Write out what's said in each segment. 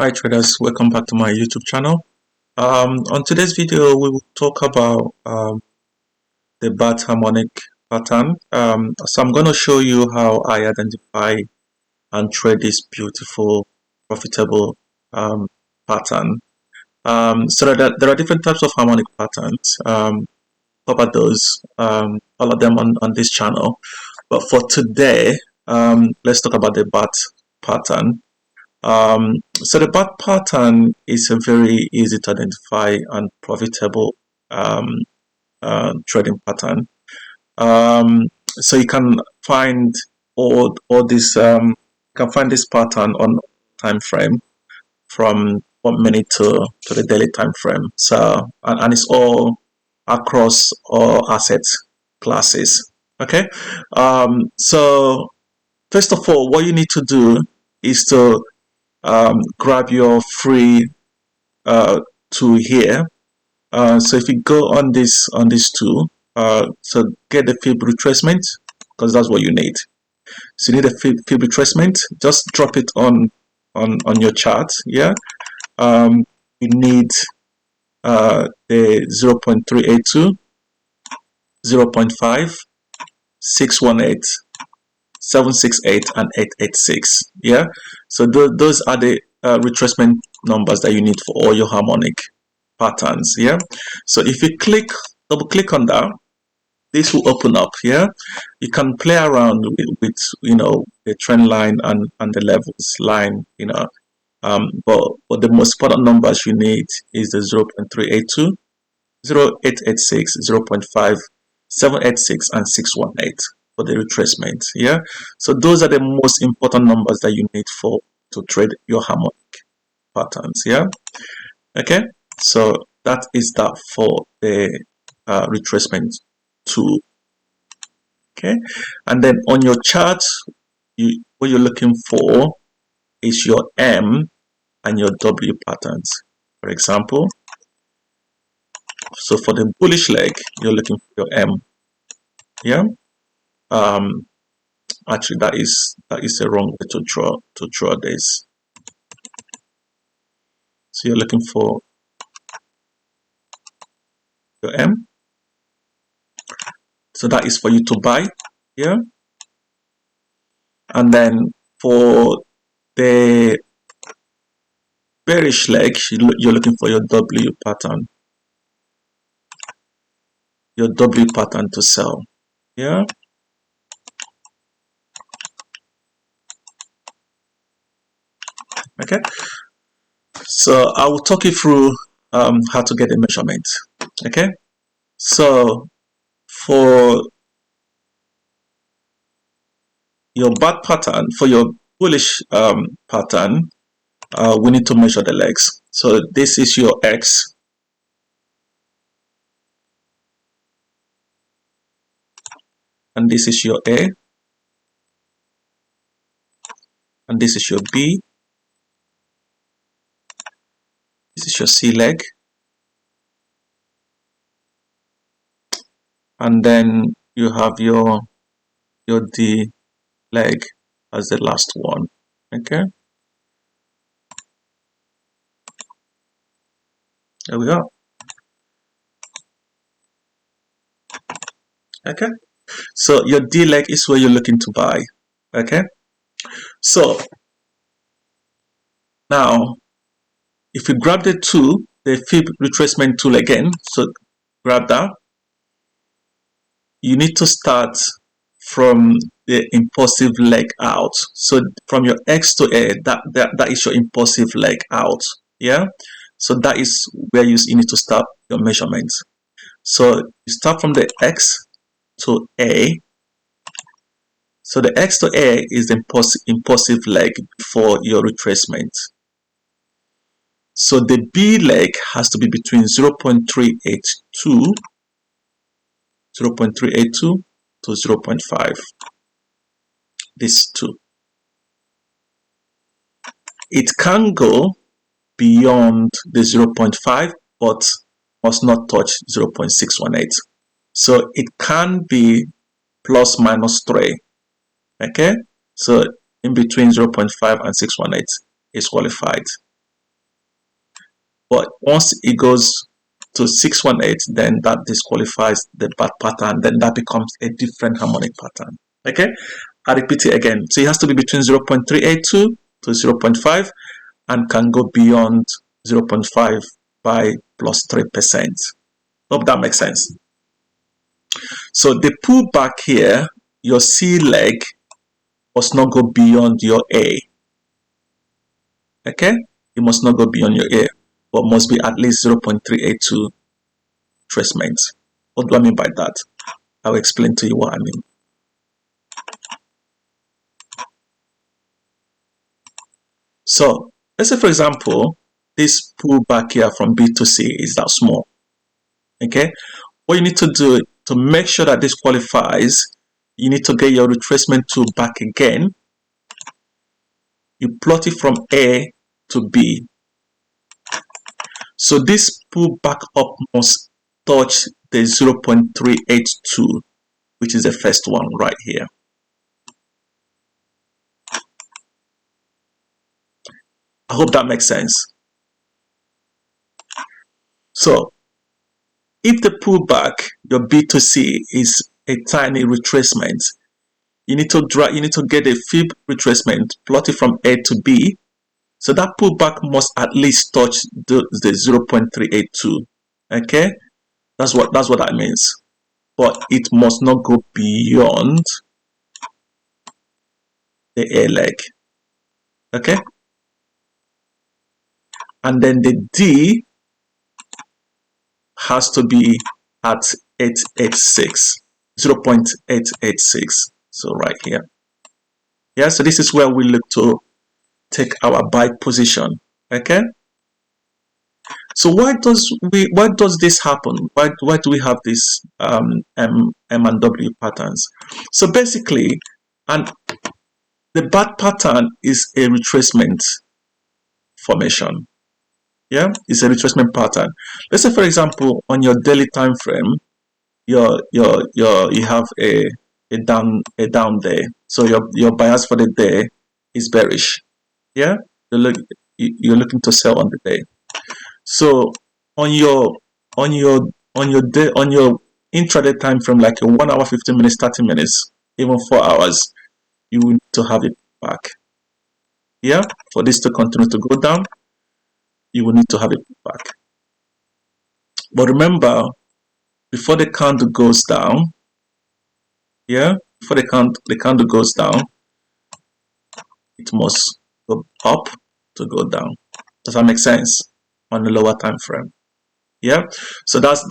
Hi traders, welcome back to my YouTube channel. On today's video, we will talk about the bat harmonic pattern. So I'm going to show you how I identify and trade this beautiful, profitable pattern. So there are different types of harmonic patterns. Cover those, all of them on this channel. But for today, let's talk about the bat pattern. So the bat pattern is a very easy to identify and profitable trading pattern. So you can find all this this pattern on time frame from 1 minute to the daily time frame. So and it's all across all asset classes. Okay. So first of all, what you need to do is to grab your free tool here. So if you go on this tool, so get the fib retracement, because that's what you need. So you need a fib retracement. Just drop it on your chart. Yeah. You need the 0.382, 0.5, 618, 768 and 886. Yeah, so those are the retracement numbers that you need for all your harmonic patterns. Yeah, so if you double click on that, this will open up. Yeah, you can play around with the trend line and the levels line, but the most important numbers you need is the 0.382, 0886, 0.5, 786 and 618 for the retracement. Yeah, so those are the most important numbers that you need to trade your harmonic patterns. Yeah, okay, so that is that for the retracement tool. Okay, and then on your chart, what you're looking for is your M and your W patterns. For example, so for the bullish leg, you're looking for your M. Yeah. Actually, that is the wrong way to draw this. So you're looking for your M. So that is for you to buy. Yeah. And then for the bearish leg, you're looking for your W pattern. Your W pattern to sell. Yeah. Okay. So I will talk you through how to get a measurement. Okay. So for your bat pattern, for your bullish pattern, we need to measure the legs. So this is your X, and this is your A, and this is your B, this is your C leg, and then you have your D leg as the last one. Okay, there we go. Okay, so your D leg is where you're looking to buy. Okay, so now if you grab the tool, the fib retracement tool again, so grab that. You need to start from the impulsive leg out. So from your X to A, that is your impulsive leg out. Yeah, so that is where you need to start your measurements. So you start from the X to A. So the X to A is the impulsive leg before your retracement. So the B leg has to be between 0.382 to 0.5. These two. It can go beyond the 0.5, but must not touch 0.618. So it can be plus minus 3. Okay, so in between 0.5 and 618 is qualified. But once it goes to 618, then that disqualifies the bad pattern. Then that becomes a different harmonic pattern. Okay, I repeat it again. So it has to be between 0.382 to 0.5 and can go beyond 0.5 by plus 3%. Hope that makes sense. So the pullback here, your C leg must not go beyond your A. Okay, it must not go beyond your A, but must be at least 0.382 retracement. What do I mean by that? I'll explain to you what I mean. So let's say, for example, this pullback here from B to C is that small. Okay, what you need to do to make sure that this qualifies, you need to get your retracement tool back again. You plot it from A to B. So this pullback up must touch the 0.382, which is the first one right here. I hope that makes sense. So if the pullback, your B to C, is a tiny retracement, you need to get a fib retracement, plot it from A to B. So that pullback must at least touch the 0.382. Okay, that's what that means. But it must not go beyond the A leg. Okay, and then the D has to be at 886, 0.886. So right here. Yeah, so this is where we look to take our buy position. Okay. So why does this happen? Why do we have this M and W patterns? So basically, and the bad pattern is a retracement formation. Yeah, it's a retracement pattern. Let's say, for example, on your daily time frame, you have a down day. So your bias for the day is bearish. Yeah, you're looking to sell on the day. So on your intraday time frame, like a 1 hour, 15 minutes, 30 minutes, even 4 hours, you will need to have it back. Yeah, for this to continue to go down, you will need to have it back. But remember, before the candle goes down, yeah, before the candle goes down, it must go up to go down. Does that make sense? On the lower time frame. Yeah, so that's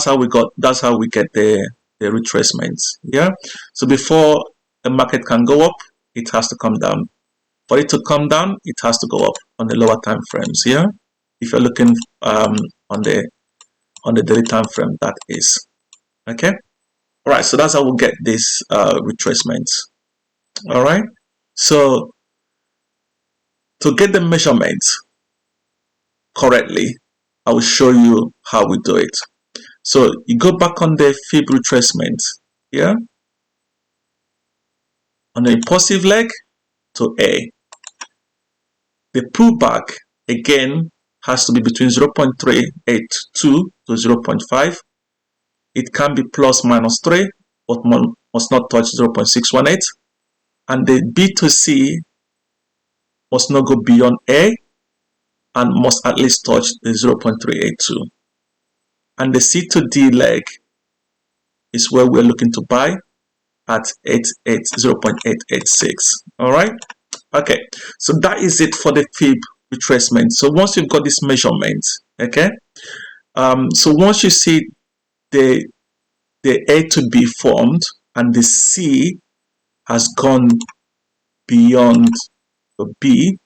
how we get the retracements. Yeah, so before the market can go up, it has to come down. For it to come down, it has to go up on the lower time frames. Yeah, if you're looking on the daily time frame, that is. Okay, all right, so that's how we'll get this retracements. All right, so to get the measurements correctly, I will show you how we do it. So you go back on the fib retracement, yeah, on the impulsive leg to A. The pullback again has to be between 0.382 to 0.5. It can be plus minus 3, but must not touch 0.618. And the B to C must not go beyond A and must at least touch the 0.382. And the C to D leg is where we're looking to buy at 0.886. All right. Okay. So that is it for the fib retracement. So once you've got this measurement, okay. So once you see the A to B formed and the C has gone beyond the B,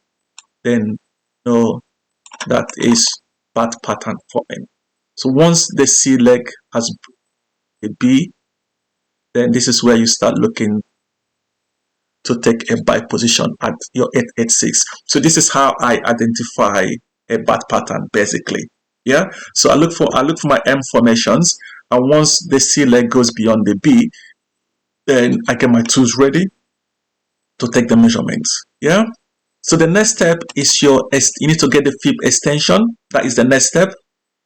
then no, that is bad pattern forming. So once the C leg has the B, then this is where you start looking to take a buy position at your 886. So this is how I identify a bad pattern, basically. Yeah. So I look for my M formations, and once the C leg goes beyond the B, then I get my tools ready to take the measurements. Yeah. So the next step is you need to get the fib extension. That is the next step.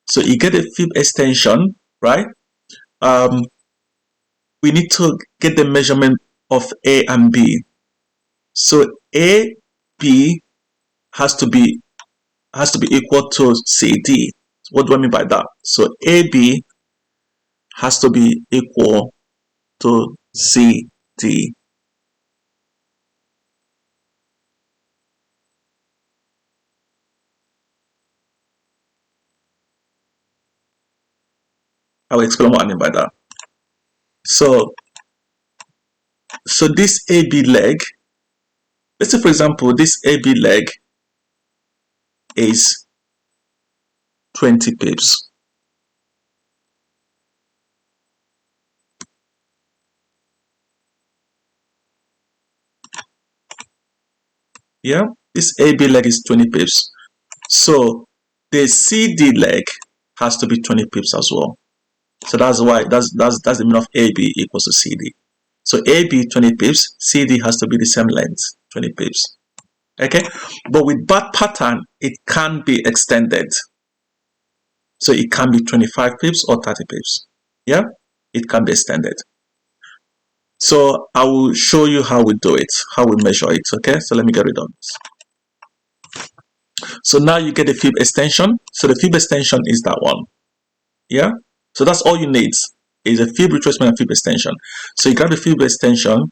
So you get a fib extension, right? We need to get the measurement of A and B. So AB has to be equal to CD. What do I mean by that? So AB has to be equal to CD. I will explain what I mean by that. So this AB leg, let's say for example, this AB leg is 20 pips. Yeah, this AB leg is 20 pips. So the CD leg has to be 20 pips as well. So that's why that's the meaning of AB equals to CD. So AB 20 pips, CD has to be the same length, 20 pips. Okay, but with that pattern, it can be extended. So it can be 25 pips or 30 pips. Yeah, it can be extended. So I will show you how we do it, how we measure it. Okay, so let me get rid of this. So now you get the fib extension. So the fib extension is that one. Yeah, so that's all you need is a fib retracement and fib extension. So you grab the fib extension,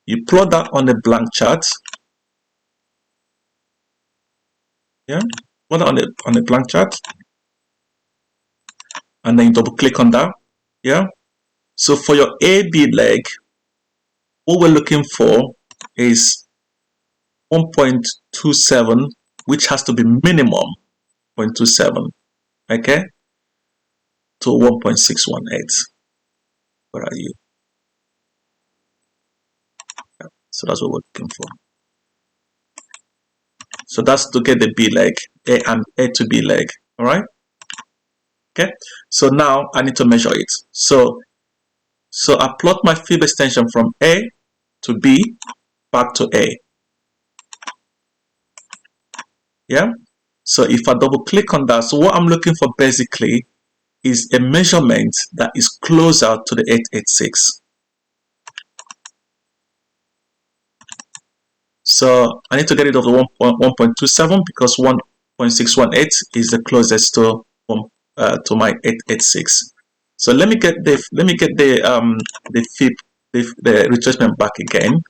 you plot that on the blank chart. Yeah, plot that on the blank chart, and then you double click on that. Yeah, so for your AB leg, what we're looking for is 1.27, which has to be minimum 0.27, okay, to 1.618. Where are you? Yeah, so that's what we're looking for. So that's to get the B leg, A to B leg, all right? Okay, so now I need to measure it. So I plot my fib extension from A to B back to A. Yeah, so if I double click on that, so what I'm looking for basically is a measurement that is closer to the 886. So I need to get rid of the 1.27 because 1.618 is the closest to my 886. So let me get the fib, the retracement back again,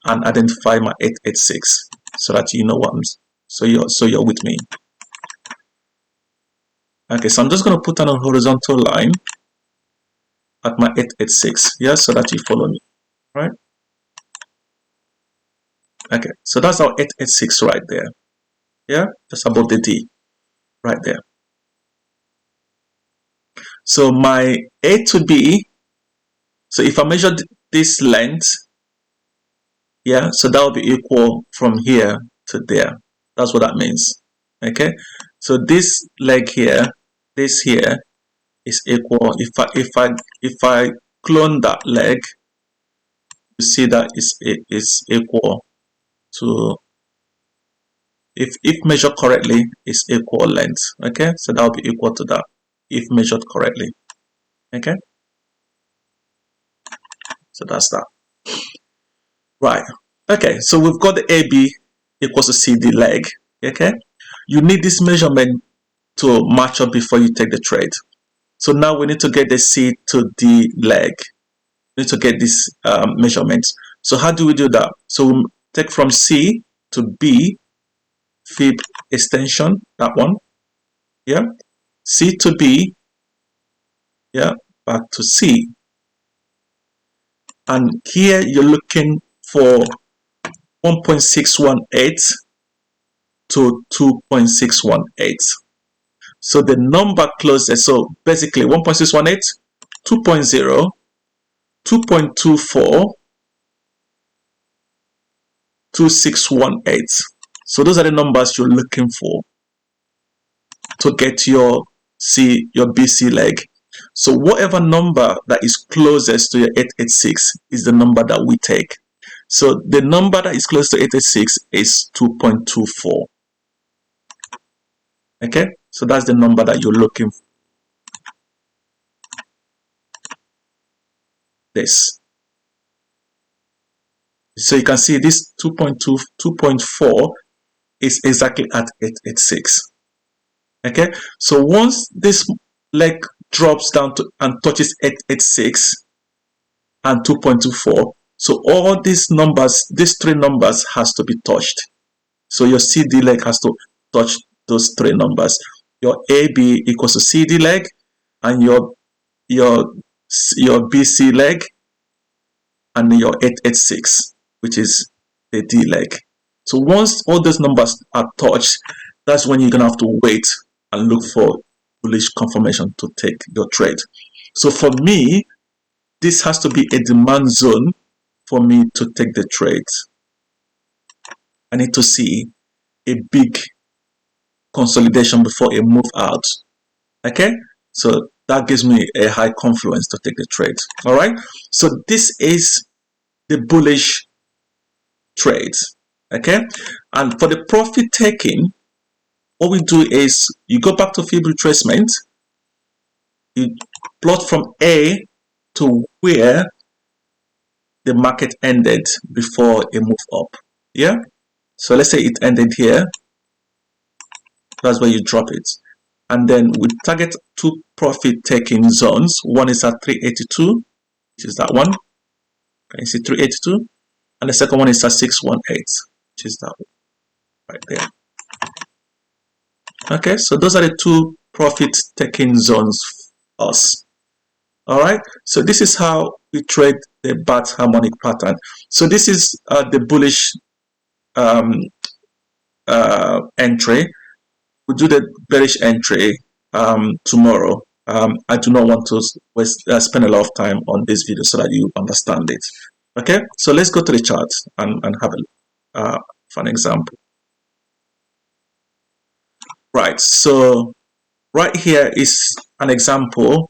and identify my 886 so that you know what I'm. So you're with me. Okay, so I'm just going to put on a horizontal line at my 886, yeah, so that you follow me, right? Okay, so that's our 886 right there, yeah, just above the D, right there. So my A to B, so if I measure this length, yeah, so that will be equal from here to there. That's what that means, okay? So this leg here, this here is equal. If I clone that leg, you see that is equal to, if measured correctly, is equal length. Okay, so that will be equal to that if measured correctly. Okay, so that's that. Right. Okay, so we've got the AB equals to CD leg. Okay, you need this measurement to match up before you take the trade. So now we need to get the C to D leg. We need to get these measurements. So how do we do that? So we take from C to B, fib extension, that one. Yeah. C to B. Yeah. Back to C. And here you're looking for 1.618 to 2.618. So the number closest, so basically 1.618, 2.0, 2.24, 2618. So those are the numbers you're looking for to get your BC leg. So whatever number that is closest to your 886 is the number that we take. So the number that is close to 886 is 2.24. Okay, so that's the number that you're looking for. This. So you can see this 2.2, 2.4 is exactly at 886. Okay, so once this leg drops down to and touches 886 and 2.24, so all these numbers, these three numbers has to be touched. So your CD leg has to touch those three numbers. Your AB equals to CD leg, and your BC leg, and your 886, which is the D leg. So once all those numbers are touched, that's when you're gonna have to wait and look for bullish confirmation to take your trade. So for me, this has to be a demand zone for me to take the trade. I need to see a big consolidation before a move out. Okay, so that gives me a high confluence to take the trade. All right, so this is the bullish trades. Okay, and for the profit taking, what we do is you go back to fib retracement, you plot from A to where the market ended before a move up. Yeah, so let's say it ended here. That's where you drop it, and then we target two profit taking zones. One is at 382, which is that one. Can you see 382? And the second one is at 618, which is that one right there. Okay, so those are the two profit taking zones for us. All right, so this is how we trade the bat harmonic pattern. So this is the bullish entry. We do the bearish entry tomorrow. I do not want to spend a lot of time on this video so that you understand it. Okay, so let's go to the chart and have a for an example. Right, so right here is an example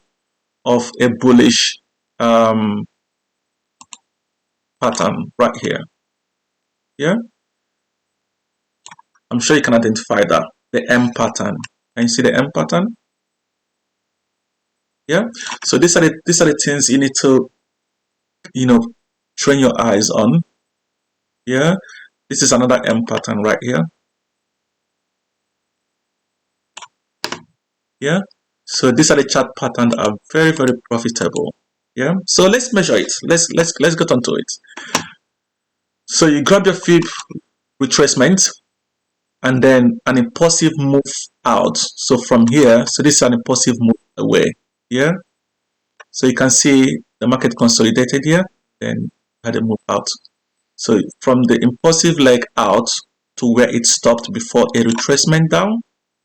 of a bullish pattern right here. Yeah, I'm sure you can identify that, the M pattern. Can you see the M pattern? Yeah, so these are the things you need to train your eyes on. Yeah, this is another M pattern right here. Yeah, so these are the chart patterns that are very, very profitable. Yeah, so let's measure it. Let's get onto it. So you grab your fib retracement and then an impulsive move out. So from here, so this is an impulsive move away. Yeah, so you can see the market consolidated here, then had a move out. So from the impulsive leg out to where it stopped before a retracement down.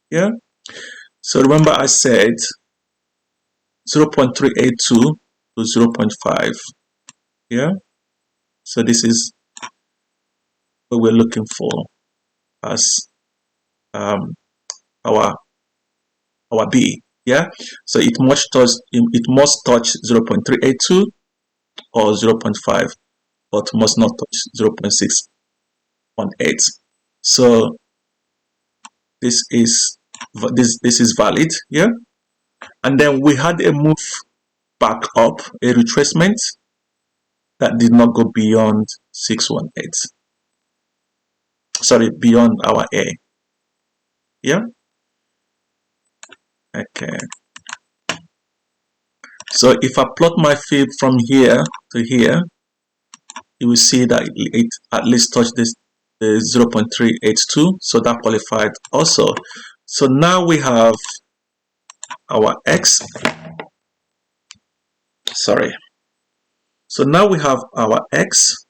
Yeah, so remember I said 0.382 to 0.5. Yeah, so this is what we're looking for as our B. Yeah, so it must touch 0.382 or 0.5, but must not touch 0.618. So this is valid. Yeah, and then we had a move back up, a retracement that did not go beyond 618. Sorry, beyond our A. Yeah, okay, so if I plot my fib from here to here, you will see that it at least touched this the 0.382, so that qualified also. So now we have our X. Sorry, so now we have our X.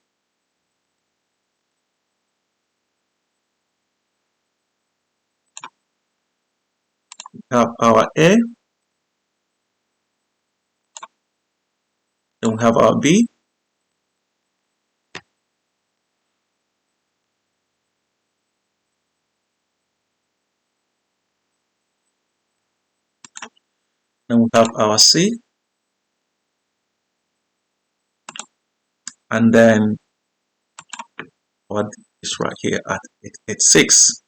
We have our A, then we have our B, then we have our C, and then our D is right here at 886.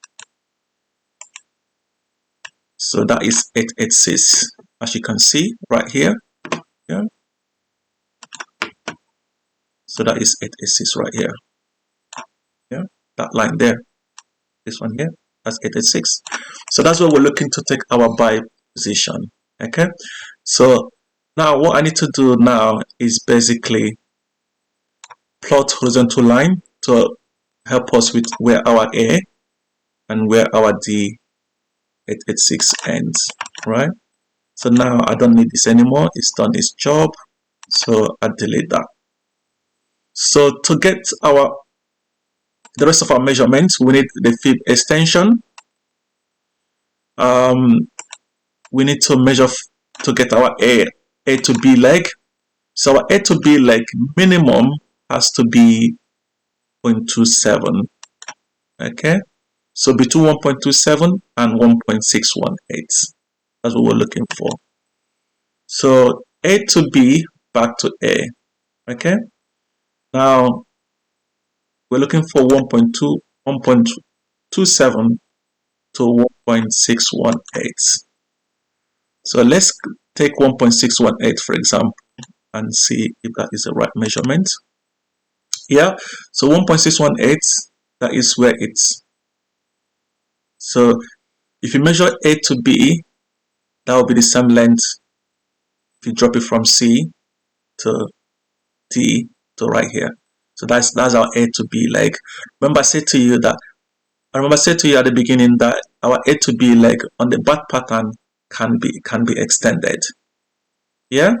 So that is 886, as you can see right here. Yeah. So that is 886 right here. Yeah, that line there. This one here, that's 886. So that's where we're looking to take our buy position. Okay. So now what I need to do now is basically plot horizontal line to help us with where our A and where our D 886 ends, right? So now I don't need this anymore. It's done its job. So I delete that. So to get the rest of our measurements, we need the fib extension. We need to measure to get our A to B leg. So our A to B leg minimum has to be 0.27. Okay. So between 1.27 and 1.618. That's what we're looking for. So A to B back to A. Okay. Now we're looking for 1.27 to 1.618. So let's take 1.618 for example and see if that is the right measurement. Yeah, so 1.618, that is where it's. So if you measure A to B, that will be the same length if you drop it from C to D to right here. So that's our A to B leg. Remember I said to you at the beginning that our A to B leg on the back pattern can be extended. Yeah,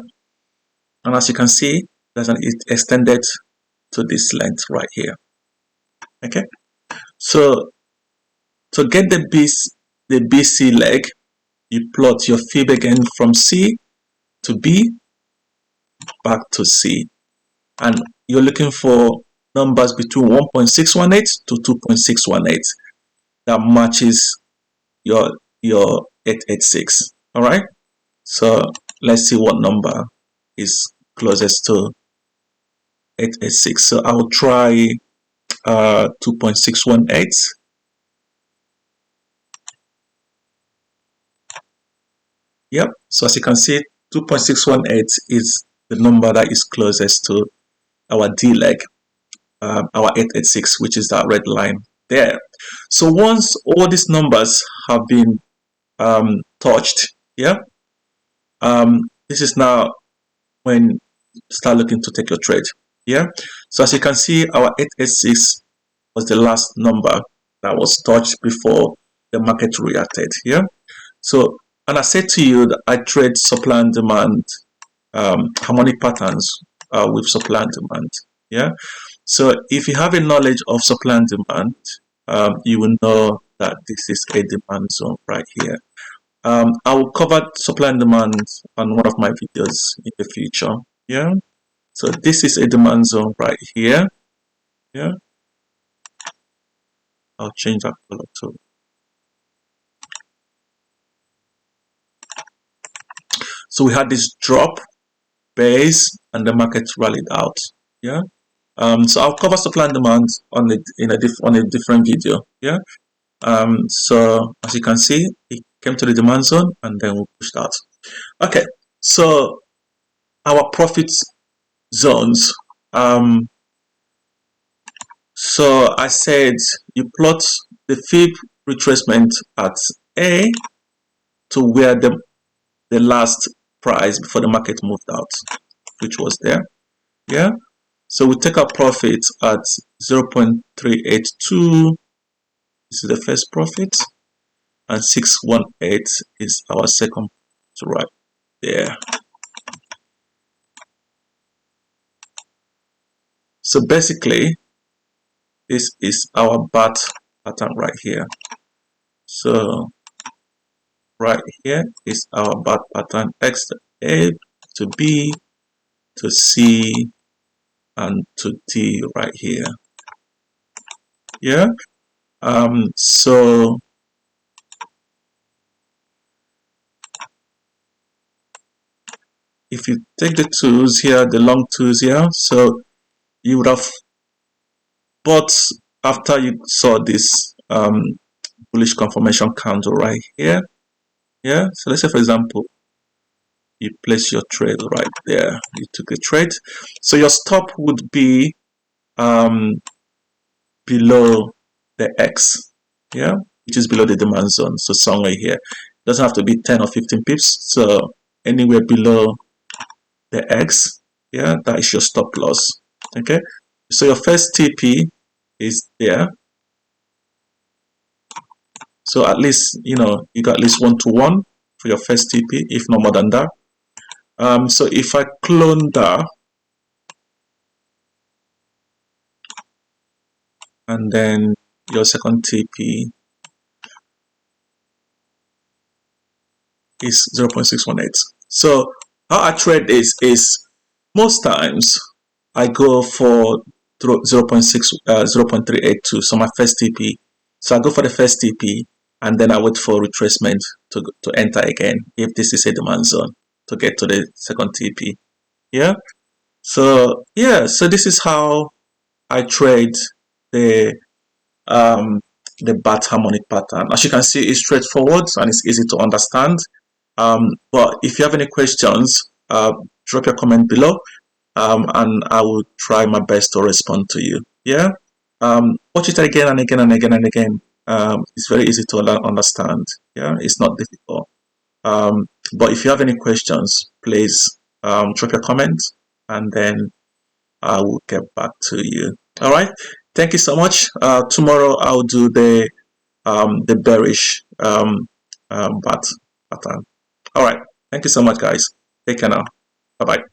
and as you can see, it's extended to this length right here. Okay, so to get the BC leg, you plot your fib again from C to B back to C, and you're looking for numbers between 1.618 to 2.618 that matches your 886. All right, so let's see what number is closest to 886. So I'll try 2.618. Yep, so as you can see, 2.618 is the number that is closest to our D leg, our 886, which is that red line there. So once all these numbers have been touched, yeah, this is now when you start looking to take your trade. Yeah, so as you can see, our 886 was the last number that was touched before the market reacted. Yeah, so and I said to you that I trade supply and demand, harmonic patterns with supply and demand. Yeah, so if you have a knowledge of supply and demand, you will know that this is a demand zone right here. I will cover supply and demand on one of my videos in the future. Yeah, so this is a demand zone right here. Yeah, I'll change that color too. So we had this drop base and the market rallied out. Yeah. So I'll cover supply and demand on a different video. Yeah. So as you can see, it came to the demand zone and then we pushed out. Okay. So our profit zones. So I said you plot the fib retracement at A to where the last price before the market moved out, which was there. Yeah. So we take our profit at 0.382. This is the first profit, and 618 is our second right there. So basically, this is our bat pattern right here. So right here is our bat pattern X to A to B to C and to D right here. Yeah. So if you take the tools here, the long tools here, so you would have bought after you saw this bullish confirmation candle right here, yeah, so let's say for example you place your trade right there, you took a trade, so your stop would be below the X, yeah, which is below the demand zone, so somewhere here. It doesn't have to be 10 or 15 pips, so anywhere below the X, yeah, that is your stop loss. Okay, so your first TP is there, so at least you got at least 1 to 1 for your first TP, if not more than that. So if I clone that and then your second TP is 0.618. So how I trade is most times I go for 0.382, so my first TP. So I go for the first TP and then I wait for retracement to enter again if this is a demand zone to get to the second TP. Yeah. So yeah, so this is how I trade the um the bat harmonic pattern. As you can see, it's straightforward and it's easy to understand. But if you have any questions, drop your comment below, and I will try my best to respond to you. Yeah. Watch it again and again and again and again. It's very easy to understand. Yeah, it's not difficult. But if you have any questions, please drop your comment and then I will get back to you. All right. Thank you so much. Tomorrow I'll do the bearish bat pattern. All right. Thank you so much, guys. Take care now. Bye bye.